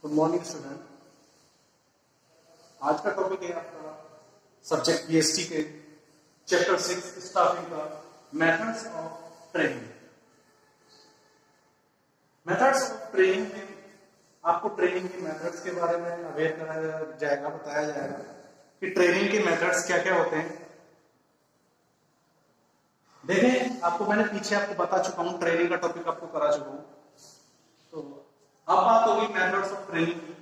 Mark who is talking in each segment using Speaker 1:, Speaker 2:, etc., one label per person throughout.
Speaker 1: Good morning student. आज का topic है आपका सब्जेक्ट पीएसटी के चैप्टर 6 स्टाफिंग का methods of training. Methods of training में आपको ट्रेनिंग के मेथड्स के बारे में अवेयर कराया जाएगा, बताया जाएगा कि ट्रेनिंग के मेथड्स क्या क्या होते हैं। देखें, आपको मैंने पीछे आपको बता चुका हूं, ट्रेनिंग का टॉपिक आपको करा चुका हूं। तो अब बात होगी मेथड्स ऑफ ट्रेनिंग की।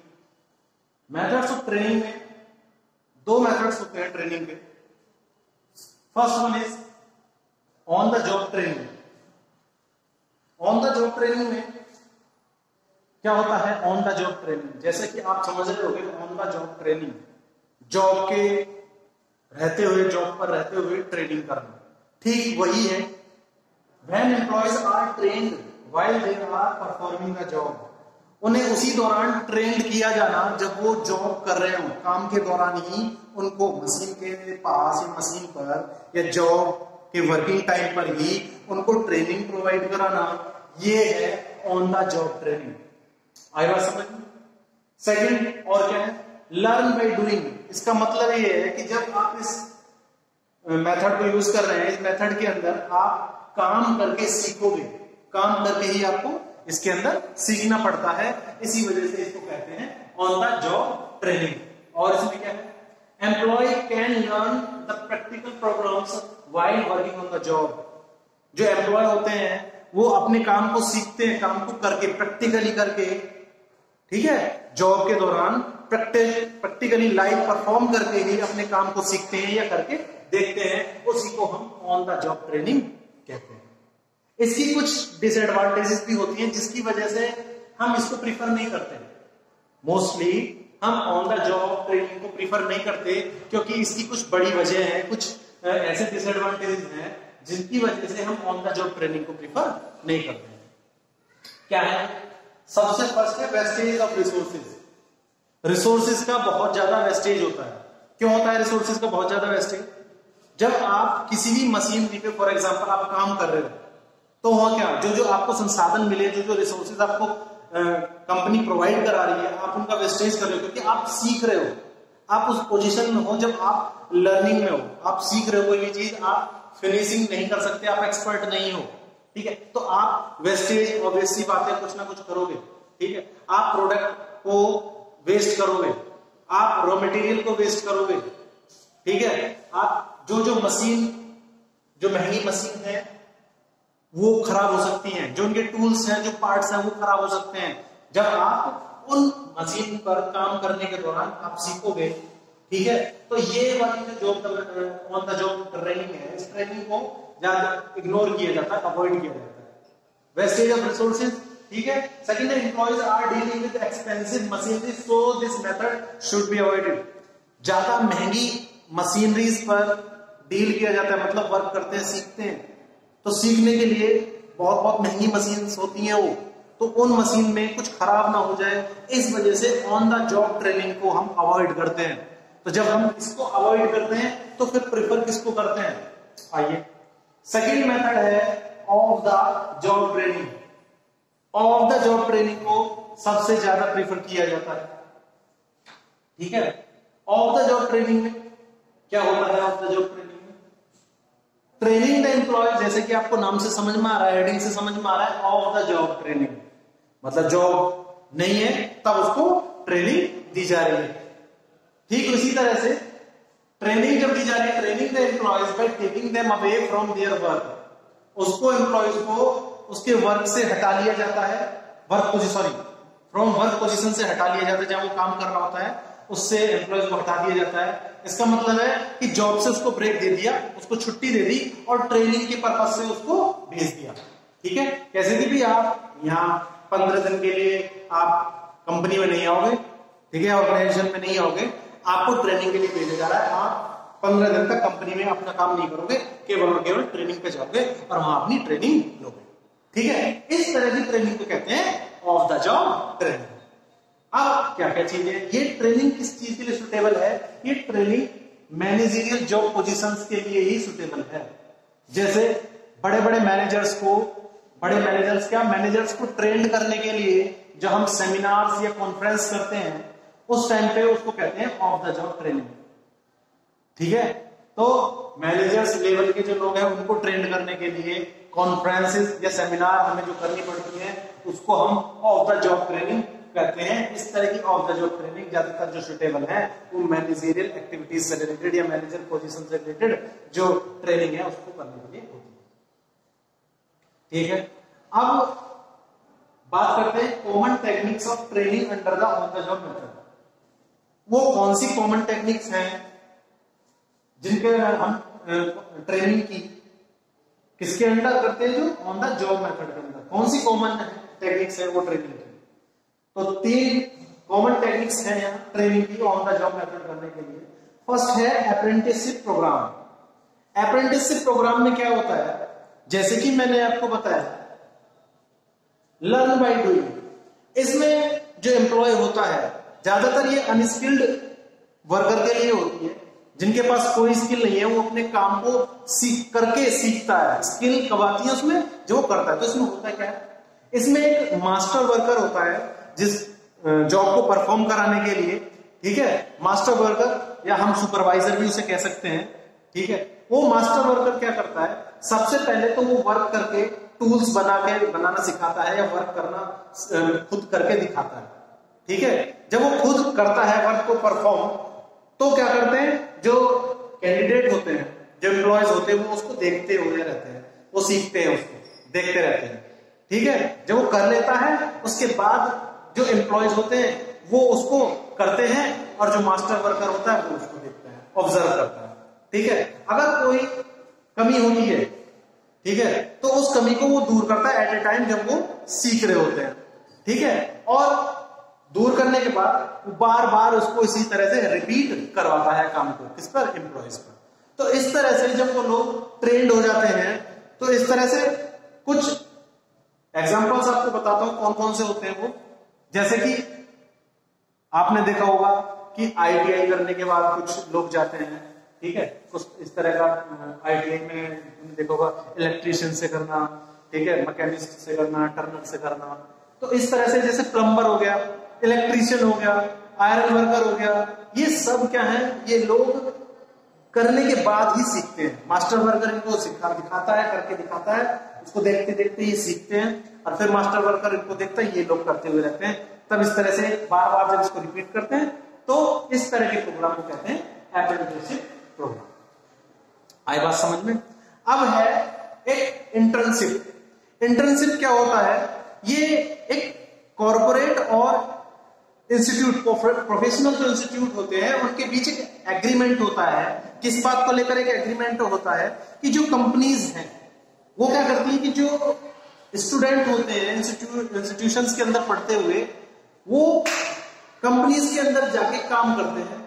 Speaker 1: मेथड्स ऑफ ट्रेनिंग में दो मेथड्स होते हैं ट्रेनिंग के। First one is on the job training. On the job training में क्या होता है? ऑन द जॉब ट्रेनिंग जैसे कि आप समझ रहे होंगे, on the job training job के रहते हुए, जॉब पर रहते हुए ट्रेनिंग करना, ठीक वही है। When employees are trained while they are performing the job, उन्हें उसी दौरान ट्रेंड किया जाना जब वो जॉब कर रहे हो। काम के दौरान ही उनको मशीन के पास या मशीन पर या जॉब के वर्किंग टाइम पर ही उनको ट्रेनिंग प्रोवाइड कराना, ये है ऑन द जॉब ट्रेनिंग। आई बात समझ? सेकंड और क्या है? Learn by doing. इसका मतलब ये है कि जब आप इस मेथड को यूज कर रहे हैं, इस मेथड के अंदर आप काम करके सीखोगे, काम करके ही आपको इसके अंदर सीखना पड़ता है। इसी वजह से इसको कहते हैं ऑन द जॉब ट्रेनिंग। और इसमें क्या है? Employee can learn the practical programs while working on the job. जो एम्प्लॉय होते हैं वो अपने काम को सीखते हैं, काम को करके, प्रैक्टिकली करके, ठीक है, जॉब के दौरान प्रैक्टिकली लाइव परफॉर्म करके ही अपने काम को सीखते हैं या करके देखते हैं। उसी को हम ऑन द जॉब ट्रेनिंग कहते हैं। इसकी कुछ डिसएडवांटेजेस भी होती हैं जिसकी वजह से हम इसको प्रीफर नहीं करते। मोस्टली हम ऑन द जॉब ट्रेनिंग को प्रीफर नहीं करते क्योंकि इसकी कुछ बड़ी वजह है, कुछ ऐसे डिसएडवांटेजेस हैं जिनकी वजह से हम ऑन द जॉब ट्रेनिंग को प्रीफर नहीं करते। क्या है? सबसे फर्स्ट है वेस्टेज ऑफ रिसोर्सेज। रिसोर्सेज का बहुत ज्यादा वेस्टेज होता है। क्यों होता है रिसोर्सेज का बहुत ज्यादा वेस्टेज? जब आप किसी भी मशीनरी पे फॉर एग्जांपल आप काम कर रहे हो तो हुआ क्या, जो आपको संसाधन मिले, जो रिसोर्सेज आपको कंपनी प्रोवाइड करा रही है, आप उनका वेस्टेज कर रहे हो क्योंकि आप सीख रहे हो। आप उस पोजीशन में हो जब आप लर्निंग में हो, आप सीख रहे हो कोई भी चीज, आप फिनिशिंग नहीं कर सकते, आप एक्सपर्ट नहीं हो, ठीक है, तो आप वेस्टेज, ऑब्वियसली बात है, कुछ ना कुछ करोगे, ठीक है। आप प्रोडक्ट को वेस्ट करोगे, आप रॉ मटेरियल को वेस्ट करोगे, ठीक है। आप जो मशीन, जो महंगी मशीन है वो खराब हो सकती हैं, जो उनके टूल्स हैं, जो पार्ट्स हैं वो खराब हो सकते हैं। जब आप उन मशीन पर काम करने के दौरान आप सीखोगे, ठीक है, तो ये वाली जो ऑन द जॉब ट्रेनिंग है, इस ट्रेनिंग को ज्यादा इग्नोर किया जाता है, अवॉइड किया जाता है। वेस्टेज ऑफ रिसोर्सेज, ठीक है। सेकंड है employees are dealing with expensive machinery, so this method should be avoided. ज्यादा महंगी मशीनरीज पर डील किया जाता है, मतलब वर्क करते हैं, सीखते हैं, तो सीखने के लिए बहुत महंगी मशीन होती हैं वो, तो उन मशीन में कुछ खराब ना हो जाए, इस वजह से ऑन द जॉब ट्रेनिंग को हम अवॉइड करते हैं। तो जब हम इसको अवॉइड करते हैं तो फिर प्रेफर किसको करते हैं? आइए, सेकंड मेथड है off the job training. Of the job training को सबसे ज्यादा प्रेफर किया जाता है, ठीक है। ऑफ द जॉब ट्रेनिंग में क्या होता है? Off the job training training the employee, जैसे कि आपको नाम से समझ में आ रहा है, हेडिंग से समझ में आ रहा है, ऑफ द जॉब ट्रेनिंग मतलब जॉब नहीं है तब उसको ट्रेनिंग दी जा रही है। ठीक उसी तरह से ट्रेनिंग जब दी जा रही है, training the employees by taking them away from their work, उसको एम्प्लॉयज को उसके वर्क से हटा लिया जाता है, फ्रॉम वर्क पोजीशन से हटा लिया जाता है, जहां वो काम कर रहा होता है उससे एम्प्लॉयज को हटा दिया जाता है। इसका मतलब है कि जॉब से उसको ब्रेक दे दिया, उसको छुट्टी दे दी और ट्रेनिंग के पर्पज से उसको भेज दिया, ठीक है। कैसे भी आप यहाँ 15 दिन के लिए आप कंपनी में नहीं आओगे, ठीक है, ऑर्गेनाइजेशन में नहीं आओगे, आपको ट्रेनिंग के लिए भेजा जा रहा है। आप 15 दिन तक कंपनी में अपना काम नहीं करोगे, केवल और केवल ट्रेनिंग पे जाओगे और वहां अपनी ट्रेनिंग लोगे, ठीक है। इस तरह की ट्रेनिंग को कहते हैं ऑफ द जॉब ट्रेनिंग। अब क्या क्या चीज है ये ट्रेनिंग, किस चीज के लिए सुटेबल है? ये ट्रेनिंग मैनेजरियल जॉब पोजीशंस के लिए ही सुटेबल है। जैसे बड़े बड़े मैनेजर्स को बड़े मैनेजर्स क्या, मैनेजर्स को ट्रेंड करने के लिए जो हम सेमिनार्स या कॉन्फ्रेंस करते हैं उस टाइम पे उसको कहते हैं ऑफ द जॉब ट्रेनिंग। ठीक है, तो मैनेजर्स लेवल के जो लोग हैं उनको ट्रेंड करने के लिए कॉन्फ्रेंसेस या सेमिनार हमें जो करनी पड़ती है उसको हम ऑफ द जॉब ट्रेनिंग कहते हैं। इस तरह की ऑफ द जॉब ट्रेनिंग ज्यादातर जो सुटेबल है वो मैनेजरियल एक्टिविटीज से रिलेटेड या मैनेजर पोजीशन से रिलेटेड जो ट्रेनिंग है उसको करने के लिए होती है। ठीक है, अब बात करते हैं common techniques of training under the on the job method. वो कौन सी कॉमन टेक्निक्स हैं जिनके हम ट्रेनिंग की किसके अंडर करते हैं, जो ऑन द जॉब मेथड के अंदर कौन सी कॉमन टेक्निक्स है वो ट्रेनिंग की। तो 3 कॉमन टेक्निक्स हैं यहाँ ट्रेनिंग की ऑन द जॉब मेथड करने के लिए। फर्स्ट है अप्रेंटिसशिप प्रोग्राम। अप्रेंटिसशिप प्रोग्राम में क्या होता है, जैसे कि मैंने आपको बताया लर्न बाय डूइंग। इसमें जो एम्प्लॉय होता है ज्यादातर ये अनस्किल्ड वर्कर के लिए होती है, जिनके पास कोई स्किल नहीं है, वो अपने काम को सीखता है। स्किल कब आती है उसमें, जो करता है। तो इसमें होता क्या है, इसमें एक मास्टर वर्कर होता है जिस जॉब को परफॉर्म कराने के लिए, ठीक है, मास्टर वर्कर या हम सुपरवाइजर भी उसे कह सकते हैं। ठीक है, वो मास्टर वर्कर क्या करता है, सबसे पहले तो वो वर्क करके टूल्स बनाना सिखाता है या वर्क करना खुद करके दिखाता है। ठीक है, जब वो खुद करता है वर्क को परफॉर्म, तो क्या करते हैं, जो कैंडिडेट होते हैं, जो एम्प्लॉयज होते हैं, वो उसको देखते हुए रहते हैं, वो सीखते हैं, उसको देखते रहते हैं। ठीक है, जब वो कर लेता है उसके बाद जो एम्प्लॉयज होते हैं वो उसको करते हैं और जो मास्टर वर्कर होता है वो उसको देखता है, ऑब्जर्व करता है। ठीक है, अगर कोई कमी होती है, ठीक है, तो उस कमी को वो दूर करता है एट ए टाइम जब वो सीख रहे होते हैं। ठीक है, और दूर करने के बाद वो बार बार उसको इसी तरह से रिपीट करवाता है काम को, किस पर, एम्प्लॉयज पर। तो इस तरह से जब वो लोग ट्रेंड हो जाते हैं, तो इस तरह से कुछ एग्जांपल्स आपको बताता हूं कौन कौन से होते हैं वो। जैसे कि आपने देखा होगा कि आईटीआई करने के बाद कुछ लोग जाते हैं, ठीक है, कुछ इस तरह का आईटीआई में देखा होगा इलेक्ट्रीशियन से करना, ठीक है, मैकेनिस्ट से करना, टर्नर से करना। तो इस तरह से जैसे प्लम्बर हो गया, इलेक्ट्रीशियन हो गया, आयरन वर्कर हो गया, ये सब क्या है, ये लोग करने के बाद ही सीखते हैं। मास्टर वर्कर इनको दिखाता है, करके दिखाता है, उसको देखते देखते ये सीखते हैं, और फिर मास्टर वर्कर इनको देखता है, ये लोग करते हुए रहते हैं। तब इस तरह से बार बार जब इसको रिपीट करते हैं तो इस तरह के प्रोग्राम को कहते हैं अप्रेंटिसशिप प्रोग्राम। आई बात समझ में? अब है एक इंटर्नशिप। इंटर्नशिप क्या होता है, ये एक कॉर्पोरेट और इंस्टीट्यूट, प्रोफेशनल जो इंस्टीट्यूट होते हैं उनके बीच एक एग्रीमेंट होता है। किस बात को लेकर एक एग्रीमेंट होता है कि जो कंपनीज हैं वो क्या करती है कि जो स्टूडेंट होते हैं इंस्टीट्यूशंस के अंदर पढ़ते हुए, वो कंपनीज के अंदर जाके काम करते हैं,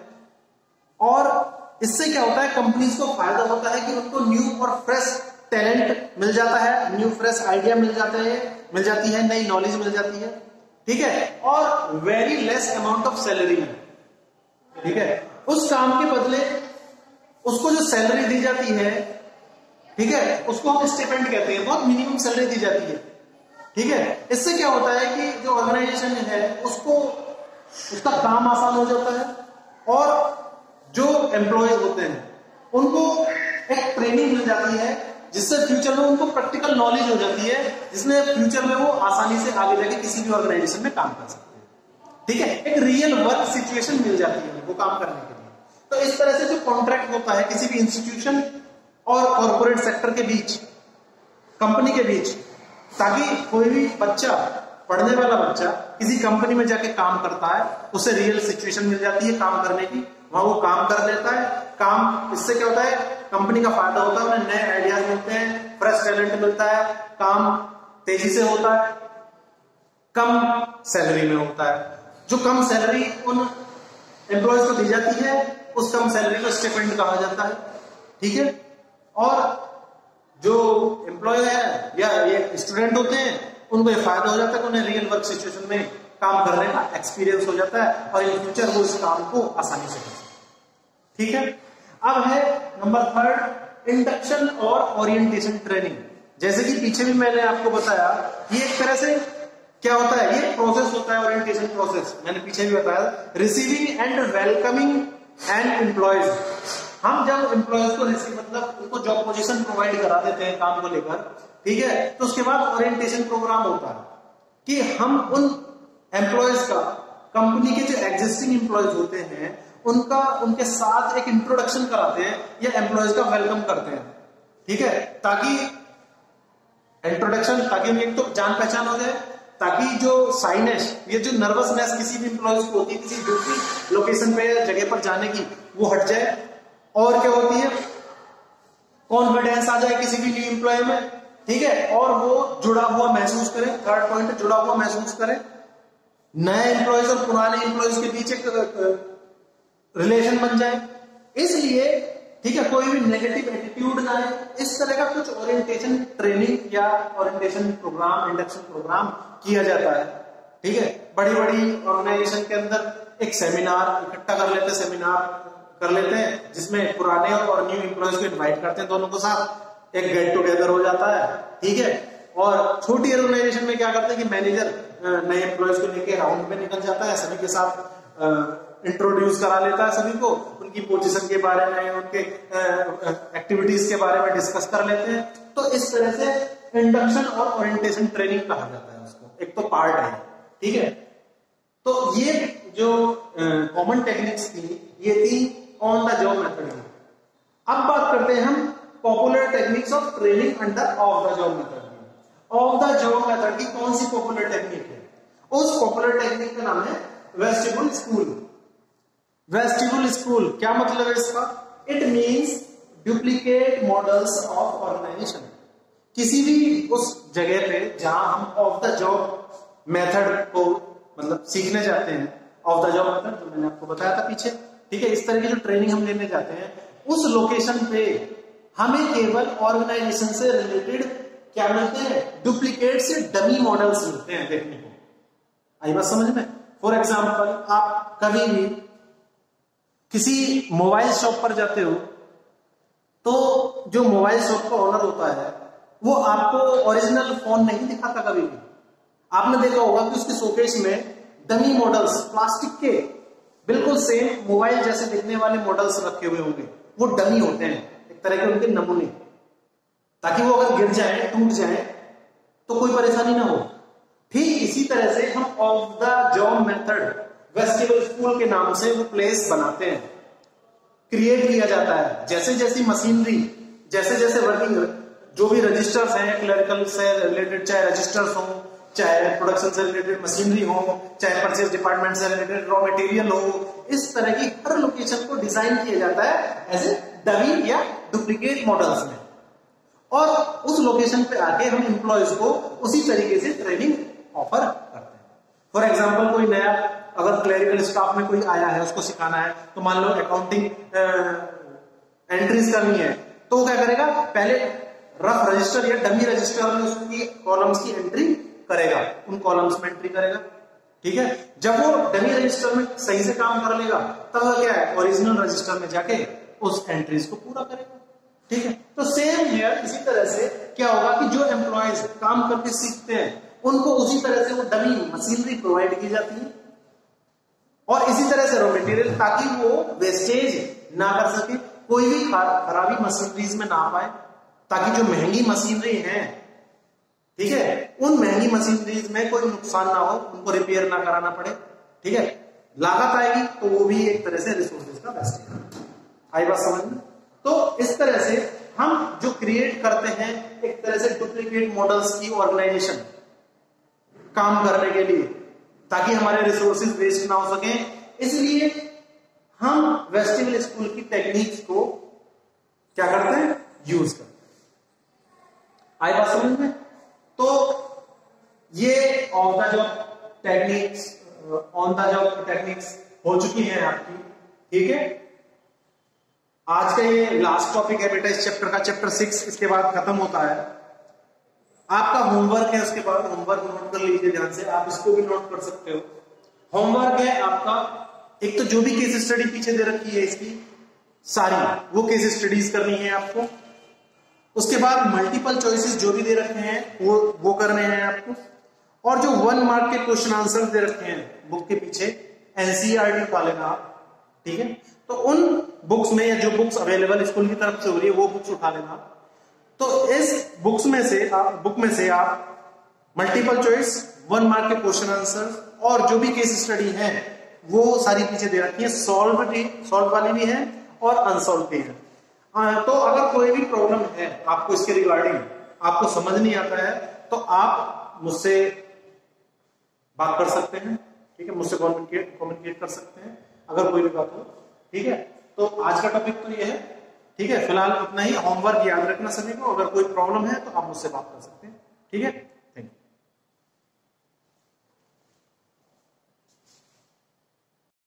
Speaker 1: और इससे क्या होता है, कंपनीज को फायदा होता है कि उनको न्यू और फ्रेश टैलेंट मिल जाता है, न्यू फ्रेश आइडिया मिल जाती है, नई नॉलेज मिल जाती है। ठीक है, और very less amount of salary में। ठीक है, उस काम के बदले उसको जो सैलरी दी जाती है, ठीक है, उसको हम स्टिपेंड कहते हैं, बहुत मिनिमम सैलरी दी जाती है। ठीक है, इससे क्या होता है कि जो ऑर्गेनाइजेशन है उसको उसका काम आसान हो जाता है, और जो एम्प्लॉय होते हैं उनको एक ट्रेनिंग मिल जाती है, जिससे फ्यूचर में उनको प्रैक्टिकल नॉलेज हो जाती है, जिसमें फ्यूचर में वो आसानी से आगे जाके किसी भी ऑर्गेनाइजेशन में काम कर सकते हैं। ठीक है, एक रियल वर्क सिचुएशन मिल जाती है उनको काम करने के लिए। तो इस तरह से जो कॉन्ट्रैक्ट होता है किसी भी इंस्टीट्यूशन और कॉर्पोरेट सेक्टर के बीच, कंपनी के बीच, ताकि कोई भी बच्चा, पढ़ने वाला बच्चा किसी कंपनी में जाके काम करता है, उसे रियल सिचुएशन मिल जाती है काम करने की, वहां वो काम कर लेता है। काम, इससे क्या होता है, कंपनी का फायदा होता है, उन्हें नए आइडियाज मिलते हैं, फ्रेश टैलेंट मिलता है, काम तेजी से होता है, कम सैलरी में होता है। जो कम सैलरी उन एम्प्लॉयज को दी जाती है, उस कम सैलरी को स्टिपेंड कहा जाता है। ठीक है, और जो एम्प्लॉय है या ये स्टूडेंट होते हैं, उनको ये फायदा हो जाता है कि उन्हें रियल वर्क सिचुएशन में काम करने का एक्सपीरियंस हो जाता है, और इन फ्यूचर वो इस काम को आसानी से कर सकते हैं। ठीक है, अब है नंबर 3, इंडक्शन और ओरिएंटेशन ट्रेनिंग। जैसे कि पीछे भी मैंने आपको बताया, ये एक तरह से क्या होता है, ये प्रोसेस होता है ओरिएंटेशन प्रोसेस, मैंने पीछे भी बताया। Receiving end welcoming and employees, हम जब एम्प्लॉयज को रिसीव मतलब उनको जॉब पोजीशन प्रोवाइड करा देते हैं काम को लेकर, ठीक है, तो उसके बाद ओरिएंटेशन प्रोग्राम होता है कि हम उन एम्प्लॉयज का, कंपनी के जो एग्जिस्टिंग एम्प्लॉयज होते हैं उनका, उनके साथ एक इंट्रोडक्शन कराते हैं या एम्प्लॉयज का वेलकम करते हैं, ठीक है, ताकि इंट्रोडक्शन, ताकि उनकी एक तो जान पहचान हो जाए, ताकि जो साइनेस, ये जो नर्वसनेस किसी भी एम्प्लॉयज को होती है किसी दूसरी लोकेशन पे जगह पर जाने की, वो हट जाए। और क्या होती है, कॉन्फिडेंस आ जाए किसी भी न्यू एम्प्लॉय में, ठीक है, और वो जुड़ा हुआ महसूस करे, थर्ड पॉइंट जुड़ा हुआ महसूस करे, नए एम्प्लॉयज और पुराने एम्प्लॉयज के बीच एक रिलेशन बन जाए, इसलिए, ठीक है, कोई भी नेगेटिव एटीट्यूड ना आए, इस तरह का कुछ ओरिएंटेशन ट्रेनिंग या ओरिएंटेशन प्रोग्राम, इंडक्शन प्रोग्राम किया जाता है, ठीक है। बड़ी बड़ी ऑर्गेनाइजेशन के अंदर एक सेमिनार इकट्ठा कर लेते हैं, सेमिनार कर लेते हैं जिसमें पुराने और न्यू एम्प्लॉयज को इन्वाइट करते हैं, दोनों को साथ एक गेट टुगेदर हो जाता है, ठीक है। और छोटी ऑर्गेनाइजेशन में क्या करते हैं कि मैनेजर नए एम्प्लॉयज को लेके राउंड में निकल जाता है, सभी के साथ इंट्रोड्यूस करा लेता है, सभी को उनकी पोजीशन के बारे में, उनके एक्टिविटीज के बारे में डिस्कस कर लेते हैं। तो इस तरह से इंडक्शन और ओरिएंटेशन ट्रेनिंग कहा जाता है उसको, एक तो पार्ट है, ठीक है। तो ये जो कॉमन टेक्निक्स थी, ये थी ऑन द जॉब मेथड की। अब बात करते हैं हम popular techniques of training under of the job method की। ऑफ द जॉब मेथड की कौन सी पॉपुलर टेक्निक है? उस पॉपुलर टेक्निक का नाम है वेस्टिबुल स्कूल। वेस्टिबुल स्कूल क्या मतलब है इसका? It means duplicate models of organisation. किसी भी उस जगह पे जहां हम ऑफ द जॉब मेथड को मतलब सीखने जाते हैं, ऑफ द जॉब मेथड जो मैंने आपको बताया था पीछे, ठीक है, इस तरह की जो ट्रेनिंग हम लेने जाते हैं, उस लोकेशन पे हमें केवल ऑर्गेनाइजेशन से रिलेटेड क्या मिलते हैं? डुप्लीकेट से डमी मॉडल्स मिलते हैं देखने को। आई बात समझ में? फॉर एग्जाम्पल, आप कभी भी किसी मोबाइल शॉप पर जाते हो तो जो मोबाइल शॉप का ओनर होता है वो आपको ओरिजिनल फोन नहीं दिखाता कभी भी। आपने देखा होगा कि उसके शोकेस में डमी मॉडल्स, प्लास्टिक के बिल्कुल सेम मोबाइल जैसे दिखने वाले मॉडल्स रखे हुए होंगे, वो डमी होते हैं, एक तरह के उनके नमूने, ताकि वो अगर गिर जाए, टूट जाए तो कोई परेशानी ना हो। ठीक इसी तरह से हम of the job method vestibule school के नाम से वो प्लेस बनाते हैं, क्रिएट किया जाता है। जैसे जैसी मशीनरी, जैसे जैसे वर्किंग, जो भी रजिस्टर्स हैं क्लरिकल से रिलेटेड, चाहे रजिस्टर्स हो, चाहे प्रोडक्शन से रिलेटेड मशीनरी हो, चाहे परचेज डिपार्टमेंट से रिलेटेड रॉ मटेरियल हो, इस तरह की हर लोकेशन को डिजाइन किया जाता है एज ए डमी या डुप्लीकेट मॉडल्स में, और उस लोकेशन पे आके हम एम्प्लॉयज को उसी तरीके से ट्रेनिंग ऑफर करते हैं। फॉर एग्जाम्पल, कोई नया अगर क्लरिकल स्टाफ में कोई आया है, उसको सिखाना है, तो मान लो अकाउंटिंग एंट्रीज करनी है, तो वो क्या करेगा? पहले रफ रजिस्टर या डमी रजिस्टर में उसकी कॉलम्स की एंट्री करेगा, उन कॉलम्स में एंट्री करेगा, ठीक है। जब वो डमी रजिस्टर में सही से काम कर लेगा, तब वो क्या है? ओरिजिनल रजिस्टर में जाके उस एंट्रीज को पूरा करेगा, ठीक है। तो सेम हियर, इसी तरह से क्या होगा कि जो एम्प्लॉयज काम करके सीखते हैं, उनको उसी तरह से वो डमी मशीनरी प्रोवाइड की जाती है, और इसी तरह से रॉ मटेरियल, ताकि वो वेस्टेज ना कर सके, कोई भी खराबी मशीनरीज में ना पाए, ताकि जो महंगी मशीनरी है, ठीक है, उन महंगी मशीनरीज में कोई नुकसान ना हो, उनको रिपेयर ना कराना पड़े, ठीक है। लागत आएगी तो वो भी एक तरह से रिसोर्सेज का वेस्टेज है। आई बात समझ में? तो इस तरह से हम जो क्रिएट करते हैं एक तरह से डुप्लीकेट मॉडल्स की ऑर्गेनाइजेशन काम करने के लिए, ताकि हमारे रिसोर्सेज वेस्ट ना हो सके, इसलिए हम वेस्टिबुल स्कूल की टेक्निक्स को क्या करते हैं? यूज करते हैं। आई बात समझ में? तो ये on the job techniques, on the job techniques हो चुकी हैं आपकी, ठीक है। आज का ये लास्ट टॉपिक है बेटा इस चैप्टर का, चैप्टर 6, इसके बाद खत्म होता है। आपका होमवर्क है, उसके बाद होमवर्क नोट कर लीजिए ध्यान से, आप इसको भी नोट कर सकते हो। होमवर्क है आपका, एक तो जो भी केस स्टडी पीछे दे रखी है इसकी सारी, वो केस स्टडीज करनी है आपको, उसके बाद मल्टीपल चॉइसेस जो भी दे रखे हैं वो करने हैं आपको, और जो 1 मार्क के क्वेश्चन आंसर दे रखे हैं बुक के पीछे एनसीईआरटी उठा लेना आप, ठीक है। तो उन बुक्स में या जो बुक्स अवेलेबल स्कूल की तरफ से हो रही है वो बुक्स उठा लेना। तो इस बुक में से आप मल्टीपल चॉइस, 1 मार्क के क्वेश्चन आंसर और जो भी केस स्टडी है वो सारी पीछे दे रखी है, सॉल्व वाली भी है और अनसॉल्व भी है। तो अगर कोई भी प्रॉब्लम है आपको इसके रिगार्डिंग, आपको समझ नहीं आता है, तो आप मुझसे बात कर सकते हैं, ठीक है, मुझसे कम्युनिकेट कर सकते हैं अगर कोई भी बात हो, ठीक है। तो आज का टॉपिक तो ये है, ठीक है। फिलहाल इतना ही, होमवर्क याद रखना सभी को, अगर कोई प्रॉब्लम है तो आप मुझसे बात कर सकते हैं, ठीक है।